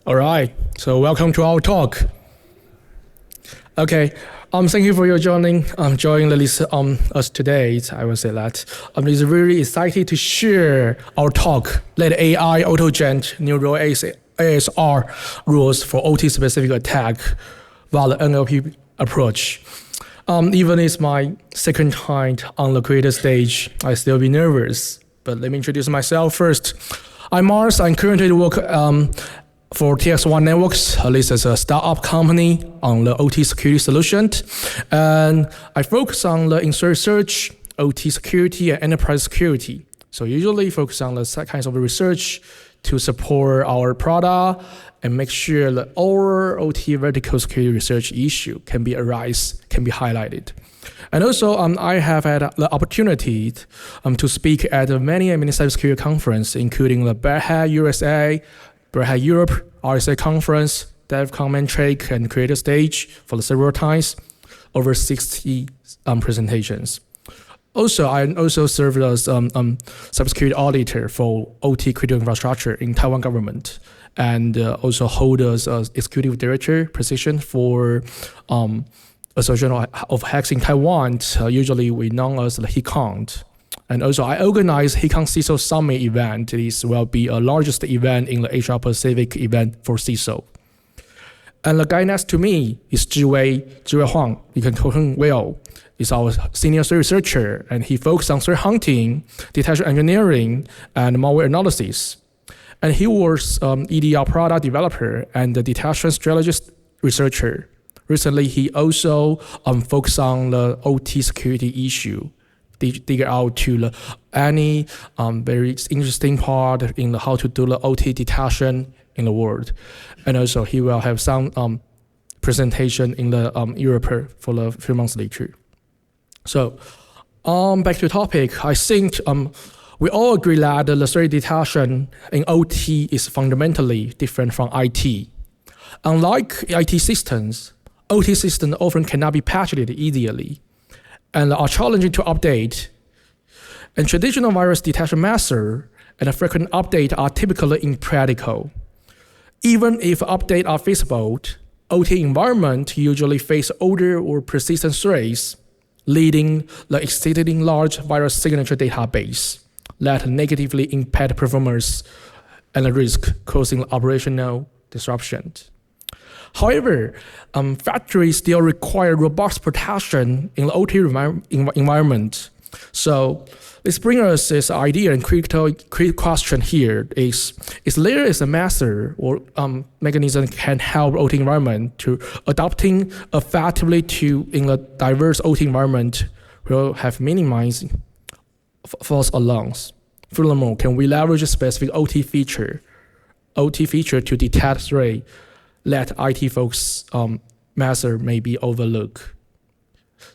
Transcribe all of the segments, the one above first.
All right, so welcome to our talk. Okay, thank you for your joining us today. I will say that I'm just really excited to share our talk, Let AI Autogenerate Neural ASR rules for OT-specific attack via the NLP approach. Even it's my second time on the creator stage, I still be nervous. But let me introduce myself first. I'm Mars. I currently work for TX1 Networks. This is a startup company on the OT security solution. And I focus on the research, OT security, and enterprise security. So usually focus on the kinds of research to support our product and make sure that all OT vertical security research issue can be highlighted. And also, I have had the opportunity to speak at many cybersecurity conferences, including the Red Hat USA, Red Hat Europe, RSA conference, DevCon Mantrake, and Creator Stage for the several times, over 60 presentations. Also, I also served as cybersecurity auditor for OT critical infrastructure in Taiwan government, and also hold as executive director position for Association of Hacks in Taiwan. Usually we known as the HICON. And also I organize HICON CISO Summit event. This will be the largest event in the Asia Pacific event for CISO. And the guy next to me is Wei-Huang. You can call him Will. He's our senior researcher, and he focuses on threat hunting, detection engineering, and malware analysis. And he was EDR product developer and the detection strategist researcher. Recently, he also focused on the OT security issue, dig out to any very interesting part in the how to do the OT detection in the world. And also, he will have some presentation in the Europe for the few months later. So, back to the topic, I think we all agree that the threat detection in OT is fundamentally different from IT. Unlike IT systems, OT systems often cannot be patched easily and are challenging to update. And traditional virus detection methods and a frequent update are typically impractical. Even if updates are feasible, OT environment usually face older or persistent threats, leading the exceedingly large virus signature database that negatively impact performance and the risk, causing operational disruption. However, factories still require robust protection in the OT environment. So this brings us this idea and critical question here is there is a method or mechanism can help OT environment to adapting effectively to in a diverse OT environment will have minimized false alarms. Furthermore, can we leverage a specific OT feature to detect threat that IT folks method may be overlooked?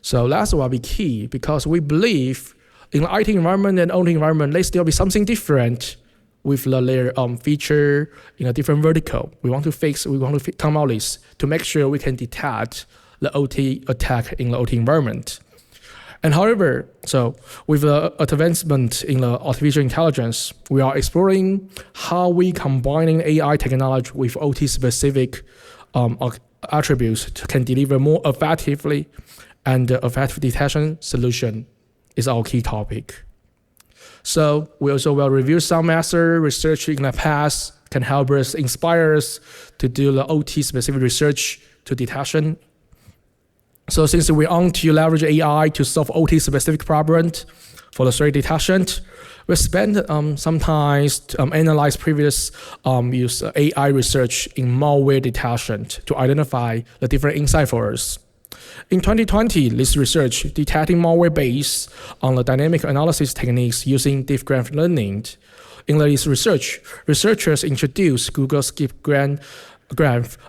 So that's what will be key, because we believe in the IT environment and OT environment, there still be something different with the layer feature in a different vertical. We want to come out this to make sure we can detect the OT attack in the OT environment. And however, so with the advancement in the artificial intelligence, we are exploring how we combining AI technology with OT-specific attributes can deliver more effectively, and effective detection solution is our key topic. So we also will review some methods research in the past can help us inspire us to do the OT-specific research to detection. So since we want to leverage AI to solve OT-specific problems for the threat detection, we spent some time to analyze previous use AI research in malware detection to identify the different insights for us. In 2020, this research detecting malware based on the dynamic analysis techniques using deep graph learning. In this research, researchers introduced Google Skip Graph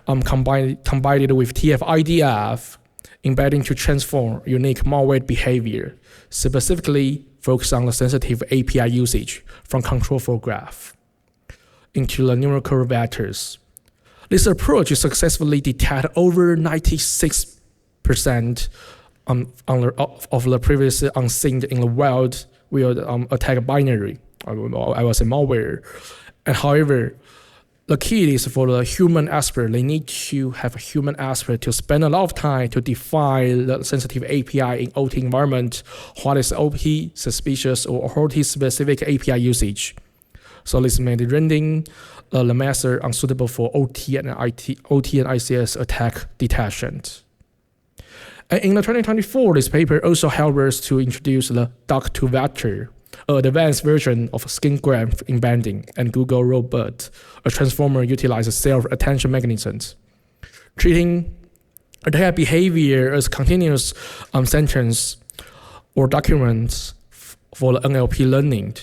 combined with TF-IDF, embedding to transform unique malware behavior, specifically focus on the sensitive API usage from control flow graph into the numerical vectors. This approach successfully detected over 96% of the previously unseen in the wild will attack binary, I will say malware. And however, the key is for the human expert. They need to have a human expert to spend a lot of time to define the sensitive API in OT environment. What is OT suspicious or OT specific API usage? So this made rendering the method unsuitable for OT and ICS attack detection. And in the 2024, this paper also helped us to introduce the doc2vector, an advanced version of skin graph embedding, and Google robot, a transformer utilizes self-attention mechanisms, treating attack behavior as continuous sentence or documents for the NLP learning.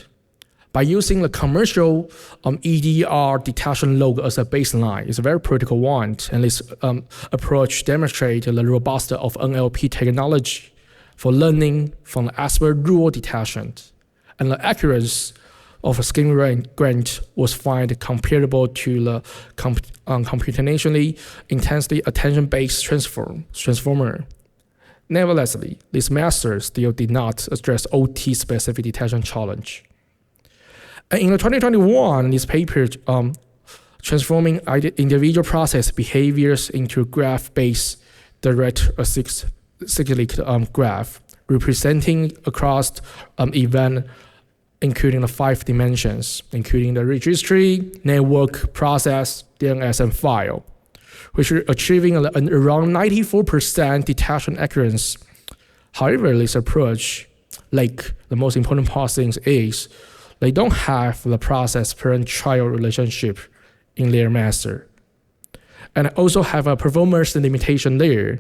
By using the commercial EDR detection log as a baseline, it's a very critical one, and this approach demonstrates the robustness of NLP technology for learning from the expert rule detection. And the accuracy of a skin grant was found comparable to the computationally intensely attention-based transformer. Nevertheless, this method still did not address OT-specific detection challenge. And in the 2021, this paper transforming individual process behaviors into graph-based direct cyclic graph, representing across event, including the 5 dimensions, including the registry, network, process, DNS, and file, which are achieving around 94% detection accuracy. However, this approach, like the most important part is, they don't have the process parent-child relationship in their master, and also have a performance limitation there.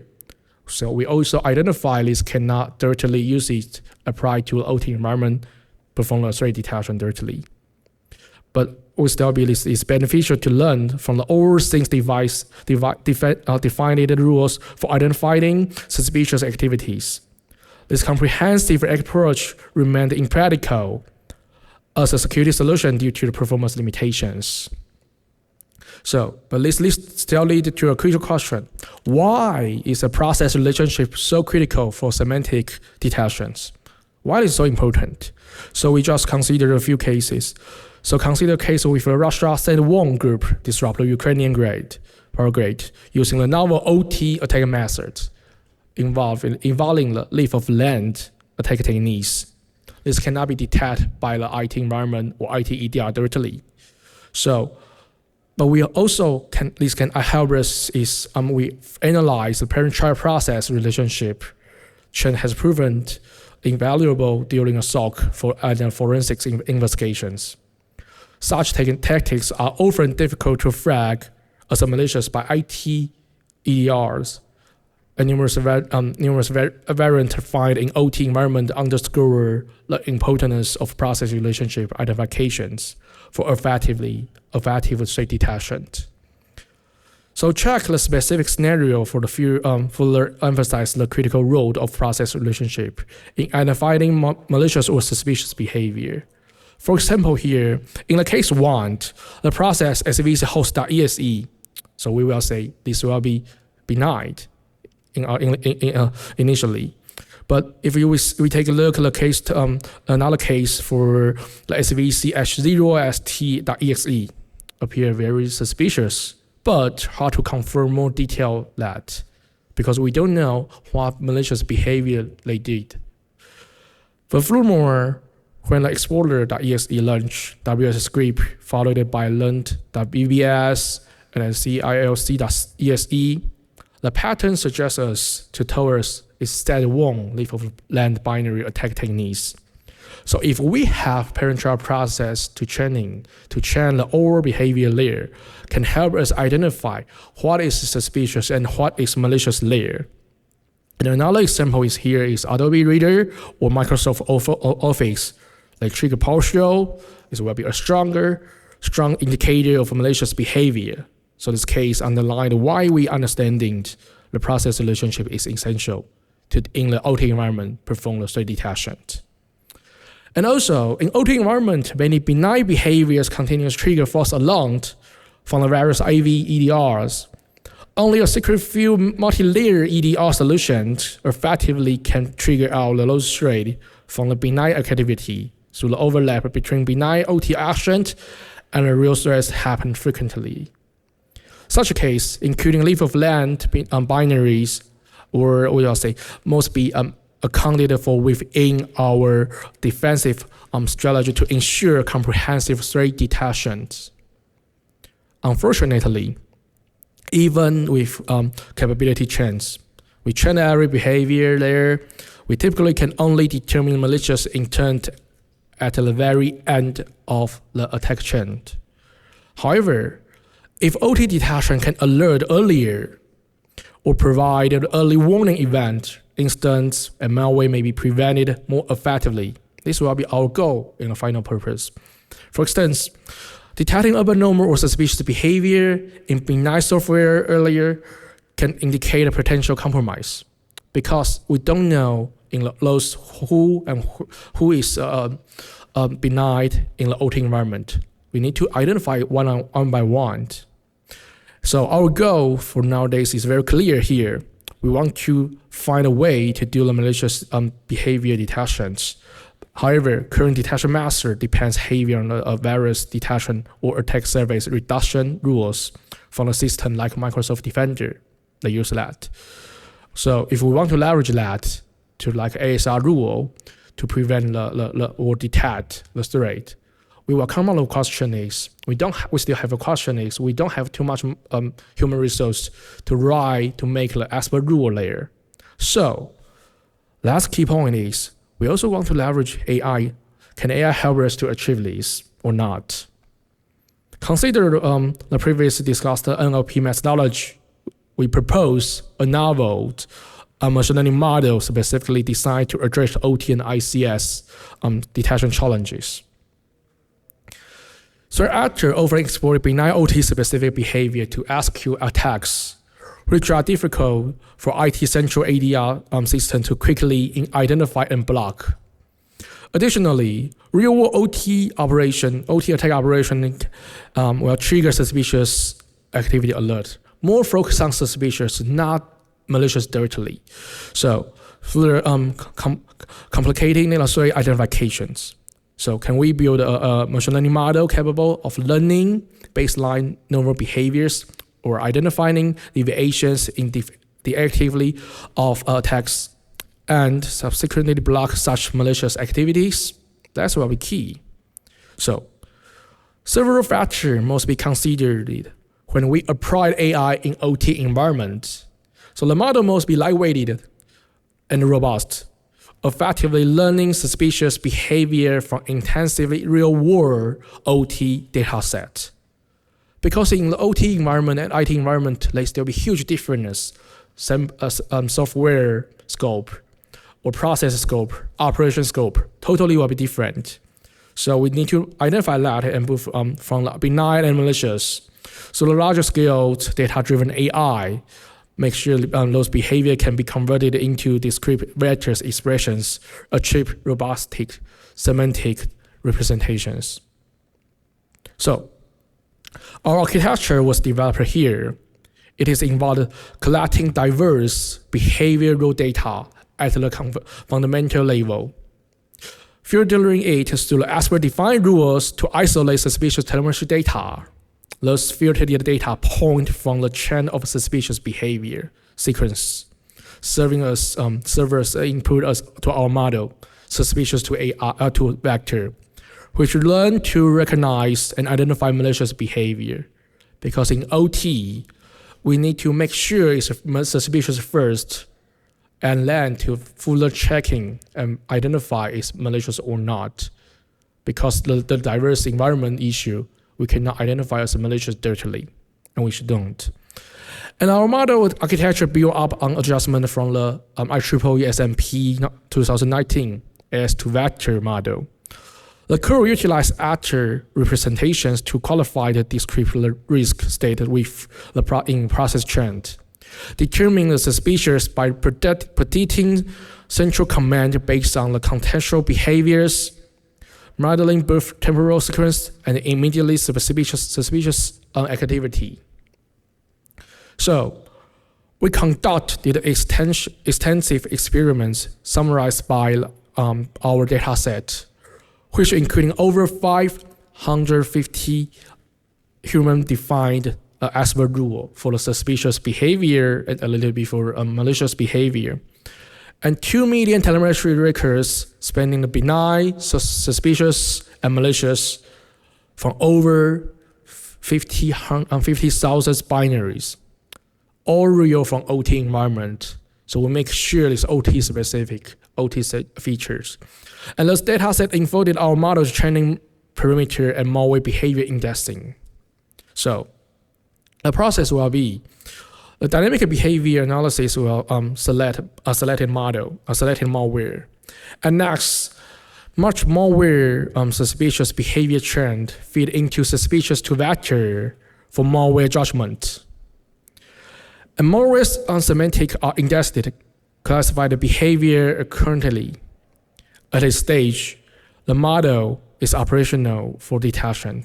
So we also identify this cannot directly use it applied to the OT environment, perform the threat detection directly. But we still believe it's beneficial to learn from the all things defined rules for identifying suspicious activities. This comprehensive approach remained impractical as a security solution due to the performance limitations. But this still leads to a crucial question. Why is a process relationship so critical for semantic detections? Why is it so important? So we just consider a few cases. So consider a case with a Russia Sandworm group disrupt the Ukrainian power grid using the novel OT attack methods involving the leaf of land attack techniques. This cannot be detected by the IT environment or IT EDR directly. But we also this can help us is we analyze the parent-child process relationship. Cheng has proven invaluable during a SOC for forensics investigations. Such tactics are often difficult to flag as malicious by IT EDRs. And numerous variants found in OT environment underscore the importance of process relationship identifications for effective threat detection. So check the specific scenario for further emphasize the critical role of process relationship in identifying malicious or suspicious behavior. For example, here in the case 1, the process SVC host.exe. So we will say this will be benign initially. But if we take a look at the case, another case for the SVC h0st.exe appear very suspicious, but hard to confirm more detail that because we don't know what malicious behavior they did. But furthermore, when the explorer.exe launch WS script followed by learned.bbs and then cilc.exe, the pattern suggests us to towards instead one leaf of land binary attack techniques. So if we have parent-child process to chain the overall behavior layer, can help us identify what is suspicious and what is malicious layer. And another example is here is Adobe Reader or Microsoft Office. Like trigger PowerShell, this will be a strong indicator of malicious behavior. So this case underlined why we understanding the process relationship is essential to in the OT environment perform the threat detection. And also in OT environment, many benign behaviors continuous trigger false alarm from the various AV EDRs. Only a secret few multi-layer EDR solutions effectively can trigger out the low threat from the benign activity through the overlap between benign OT actions and real threats happen frequently. Such a case, including leaf of land binaries, or we will say, must be accounted for within our defensive strategy to ensure comprehensive threat detection. Unfortunately, even with capability chains, we train every behavior layer. We typically can only determine malicious intent at the very end of the attack chain. However, if OT detection can alert earlier or provide an early warning event, instance and malware may be prevented more effectively. This will be our goal in the final purpose. For instance, detecting abnormal or suspicious behavior in benign software earlier can indicate a potential compromise, because we don't know in those who is benign in the OT environment. We need to identify one by one. So our goal for nowadays is very clear here. We want to find a way to do the malicious behavior detections. However, current detection method depends heavily on the various detection or attack surface reduction rules from a system like Microsoft Defender. They use that. So if we want to leverage that to like ASR rule to prevent or detect the threat, we will come up with question is we still have a question is we don't have too much human resource to make the expert rule layer. So last key point is we also want to leverage AI. Can AI help us to achieve this or not? Consider the previously discussed NLP methodology. We propose a novel machine learning model specifically designed to address OT and ICS detection challenges. So after overexploring benign OT-specific behavior to SQ attacks, which are difficult for IT central ADR system to quickly identify and block. Additionally, real-world OT attack operation will trigger suspicious activity alert. More focus on suspicious, not malicious directly. So further complicating threat identifications. So can we build a machine learning model capable of learning baseline normal behaviors or identifying deviations in the activity of attacks and subsequently block such malicious activities? That's what we key. So several factors must be considered when we apply AI in OT environments. So the model must be lightweighted and robust, effectively learning suspicious behavior from intensively real-world OT data set. Because in the OT environment and IT environment, there still be huge difference. Software scope or process scope, operation scope, totally will be different. So we need to identify that and move from benign and malicious. So the larger scale data-driven AI make sure those behavior can be converted into discrete vectors expressions, achieve robust semantic representations. So our architecture was developed here. It is involved collecting diverse behavioral data at the fundamental level, filtering it through the expert-defined rules to isolate suspicious telemetry data. Those filtered data point from the chain of suspicious behavior sequence, serving as servers input us to our model, suspicious to vector, which learn to recognize and identify malicious behavior. Because in OT, we need to make sure it's suspicious first, and then to further checking and identify it's malicious or not. Because the diverse environment issue, we cannot identify as malicious directly, and we don't. And our model architecture built up on adjustment from the IEEE SMP 2019 as-to-vector model. The core utilized actor representations to qualify the discrete risk state with the in process trend, determining the suspicious by predicting central command based on the contextual behaviors, modeling both temporal sequence and immediately suspicious activity. So we conducted extensive experiments summarized by our data set, which including over 150 human-defined ASR rule for the suspicious behavior and a little bit for malicious behavior. And 2 million telemetry records spanning the benign, suspicious, and malicious from over 50,000 binaries, all real from OT environment. So we make sure it's OT specific, OT features. And those data set enfolded our model's training perimeter and malware behavior indexing. So the process will be the dynamic behavior analysis will select a selected model, a selected malware. And next, much malware suspicious behavior trend feed into suspicious to vector for malware judgment. And malwares on semantic are indexed to classify the behavior currently. At this stage, the model is operational for detection.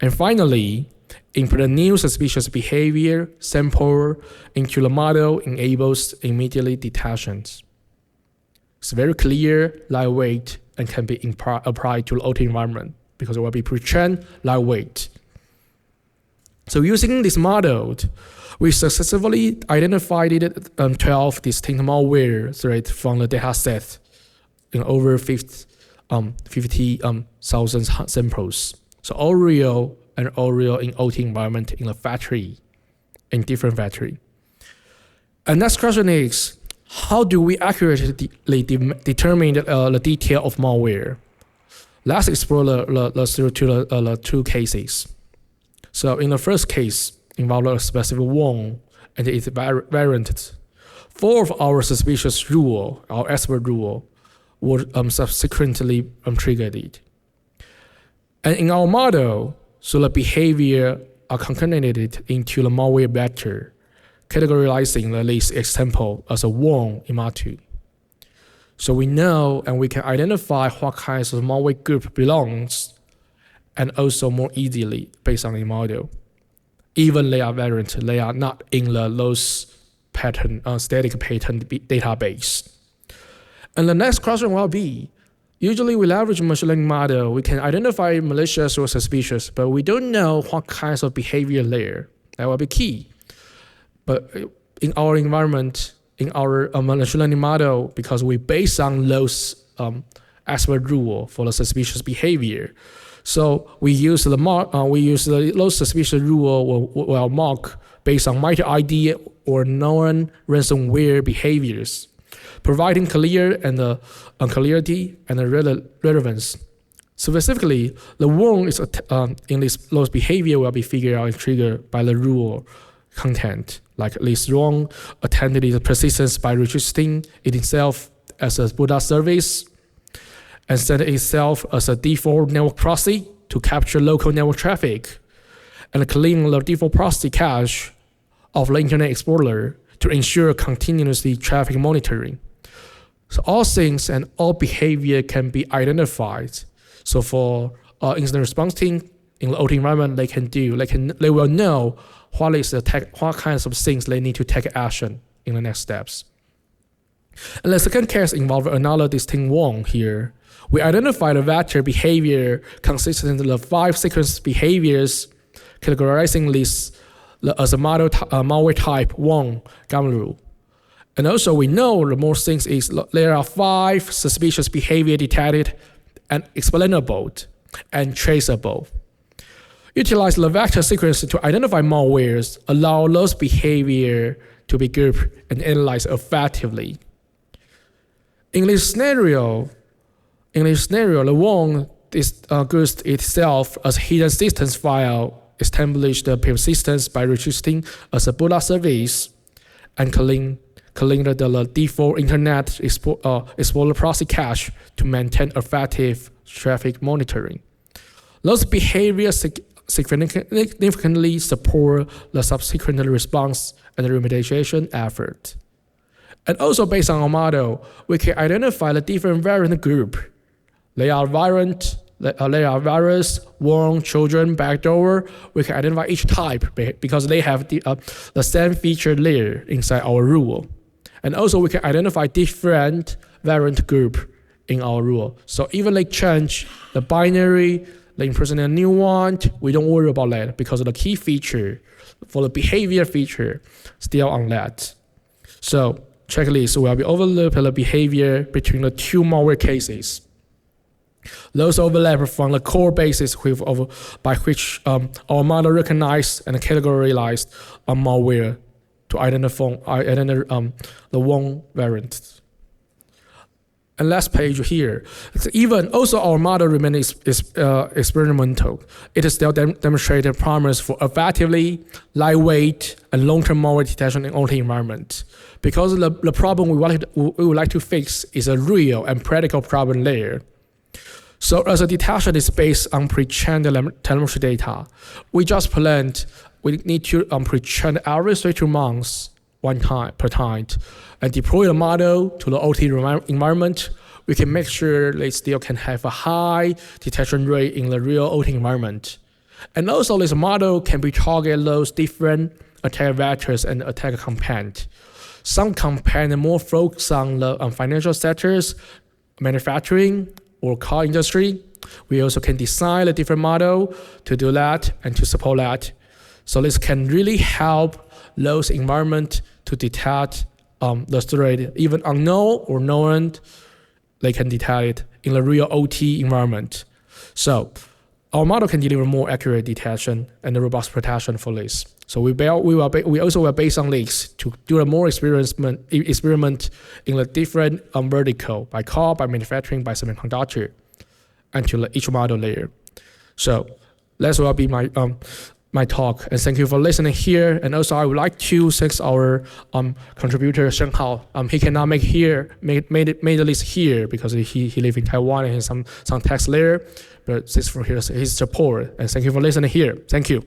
And finally, input a new suspicious behavior sample into the model enables immediately detections. It's very clear, lightweight, and can be applied to the OT environment because it will be pre-trained, lightweight. So using this model, we successfully identified 12 distinct malware threats from the data set in over 50,000 samples. So all real and all real in OT environment in a factory, in different factory. And next question is, how do we accurately determine the detail of malware? Let's explore the two cases. So in the first case, involved a specific Wei-Huang and its variant. 4 of our suspicious rule, our ASR rule, were subsequently triggered. And in our model, so the behavior are concatenated into the malware vector, categorizing the least example as a Wei-Huang in MA2. So we know and we can identify what kinds of malware group belongs, and also more easily based on the model. Even they are variant, they are not in the loss pattern, static pattern database. And the next question will be, usually we leverage machine learning model, we can identify malicious or suspicious, but we don't know what kinds of behavior there. That will be key. But in our environment, in our machine learning model, because we base on those ASR rule for the suspicious behavior, so we use the low suspicious rule will mark based on MITRE-ID or known ransomware behaviors, providing clear and clarity and relevance. Specifically, the Wei-Huang is in this low behavior will be figured out and triggered by the rule content, like this wrong attended its persistence by registering it itself as a Buddha service, and set itself as a default network proxy to capture local network traffic, and clean the default proxy cache of the Internet Explorer to ensure continuously traffic monitoring. So all things and all behavior can be identified. So for incident response team in the OT environment, they will know what kinds of things they need to take action in the next steps. And the second case involves another distinct Wei-Huang here. We identify the vector behavior consistent of the 5 sequence behaviors, categorizing this as a model malware type Wei-Huang gamma rule. And also we know the more things is there are 5 suspicious behavior detected and explainable and traceable. Utilize the vector sequence to identify malwares, allow those behavior to be grouped and analyzed effectively. In this scenario, the Wei-Huang groups itself as hidden systems file, establish the persistence by registering as a Buddha service, and clean the default Internet Explorer proxy cache to maintain effective traffic monitoring. Those behaviors significantly support the subsequent response and remediation effort. And also based on our model, we can identify the different variant group. They are various, Wei-Huang, children, backdoor. We can identify each type because they have the same feature layer inside our rule. And also we can identify different variant group in our rule. So even they change the binary, imprison a new one, we don't worry about that because the key feature for the behavior feature still on that. So checklist will be overlap the behavior between the two malware cases. Those overlap from the core basis by which our model recognized and categorized a malware to identify the one variant. And last page here, even also our model remains experimental. It is still demonstrated promise for effectively lightweight and long-term malware detection in OT environment. Because the problem we would like to fix is a real and practical problem layer. So as a detection is based on pre-trained telemetry data, we just planned we need to pre-train every 3 months per time and deploy the model to the OT environment. We can make sure they still can have a high detection rate in the real OT environment. And also this model can be target those different attack vectors and attack campaigns. Some campaigns are more focused on the financial sectors, manufacturing, or car industry. We also can design a different model to do that and to support that. So this can really help those environments to detect the threat, even unknown or known, they can detect it in the real OT environment. So our model can deliver more accurate detection and robust protection for this. So we also were based on this to do a more experiment in the different vertical, by car, by manufacturing, by semiconductor, and to each model layer. So that will be my talk, and thank you for listening here. And also I would like to thank our contributor Cheng. He cannot make the list here because he lives in Taiwan and has some text layer, but this for his support, and thank you for listening here. Thank you.